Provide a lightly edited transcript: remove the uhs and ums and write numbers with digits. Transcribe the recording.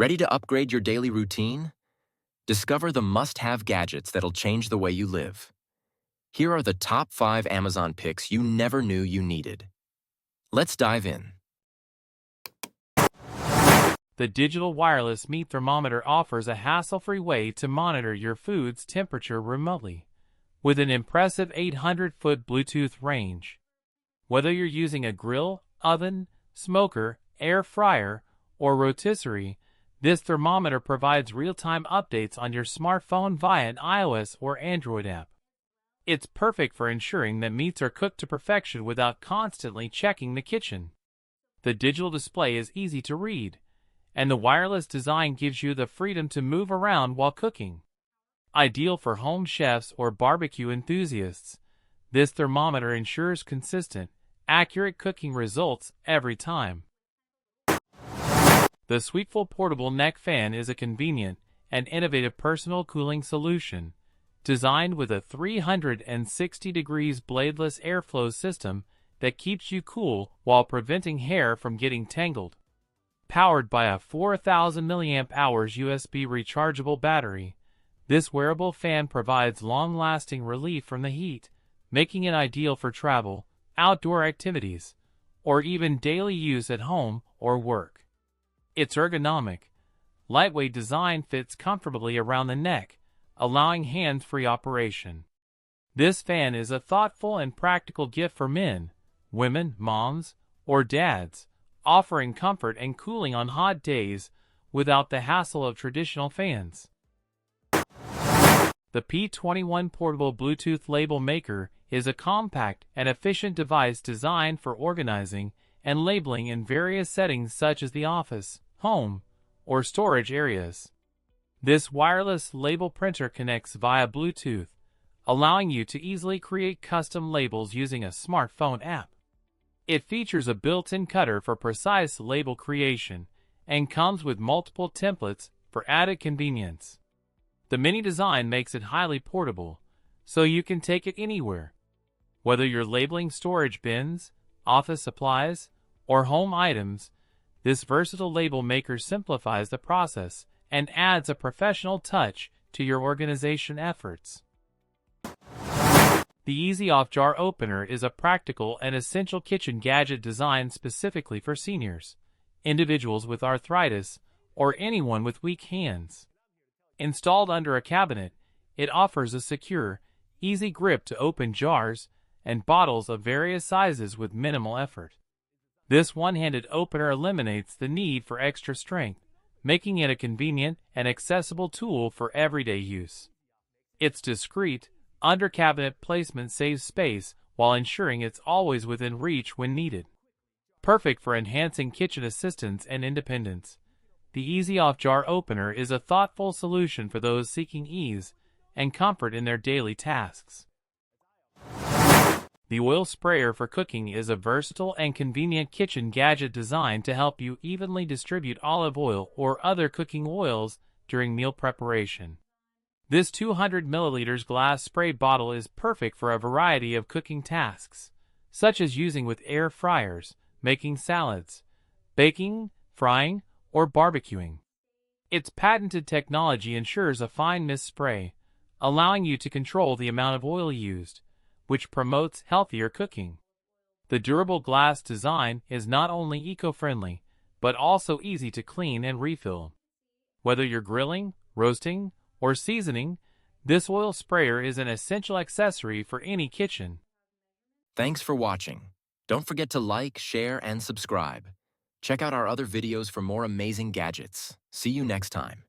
Ready to upgrade your daily routine? Discover the must-have gadgets that'll change the way you live. Here are the top 5 Amazon picks you never knew you needed. Let's dive in. The digital wireless meat thermometer offers a hassle-free way to monitor your food's temperature remotely, with an impressive 800-foot Bluetooth range. Whether you're using a grill, oven, smoker, air fryer, or rotisserie, this thermometer provides real-time updates on your smartphone via an iOS or Android app. It's perfect for ensuring that meats are cooked to perfection without constantly checking the kitchen. The digital display is easy to read, and the wireless design gives you the freedom to move around while cooking. Ideal for home chefs or barbecue enthusiasts, this thermometer ensures consistent, accurate cooking results every time. The SWEETFULL portable neck fan is a convenient and innovative personal cooling solution, designed with a 360 degrees bladeless airflow system that keeps you cool while preventing hair from getting tangled. Powered by a 4,000 mAh USB rechargeable battery, this wearable fan provides long-lasting relief from the heat, making it ideal for travel, outdoor activities, or even daily use at home or work. Its ergonomic, lightweight design fits comfortably around the neck, allowing hands-free operation. This fan is a thoughtful and practical gift for men, women, moms, or dads, offering comfort and cooling on hot days without the hassle of traditional fans. The P21 portable Bluetooth label maker is a compact and efficient device designed for organizing and labeling in various settings such as the office, home, or storage areas. This wireless label printer connects via Bluetooth, allowing you to easily create custom labels using a smartphone app. It features a built-in cutter for precise label creation and comes with multiple templates for added convenience. The mini design makes it highly portable, so you can take it anywhere. Whether you're labeling storage bins, office supplies, or home items, this versatile label maker simplifies the process and adds a professional touch to your organization efforts. The Easy Off Jar Opener is a practical and essential kitchen gadget designed specifically for seniors, individuals with arthritis, or anyone with weak hands. Installed under a cabinet, it offers a secure, easy grip to open jars and bottles of various sizes with minimal effort. This one-handed opener eliminates the need for extra strength, making it a convenient and accessible tool for everyday use. Its discreet, under-cabinet placement saves space while ensuring it's always within reach when needed. Perfect for enhancing kitchen assistance and independence, the Easy Off Jar Opener is a thoughtful solution for those seeking ease and comfort in their daily tasks. The oil sprayer for cooking is a versatile and convenient kitchen gadget designed to help you evenly distribute olive oil or other cooking oils during meal preparation. This 200 milliliters glass spray bottle is perfect for a variety of cooking tasks, such as using with air fryers, making salads, baking, frying, or barbecuing. Its patented technology ensures a fine mist spray, allowing you to control the amount of oil used, which promotes healthier cooking. The durable glass design is not only eco-friendly, but also easy to clean and refill. Whether you're grilling, roasting, or seasoning, this oil sprayer is an essential accessory for any kitchen. Thanks for watching. Don't forget to like, share, and subscribe. Check out our other videos for more amazing gadgets. See you next time.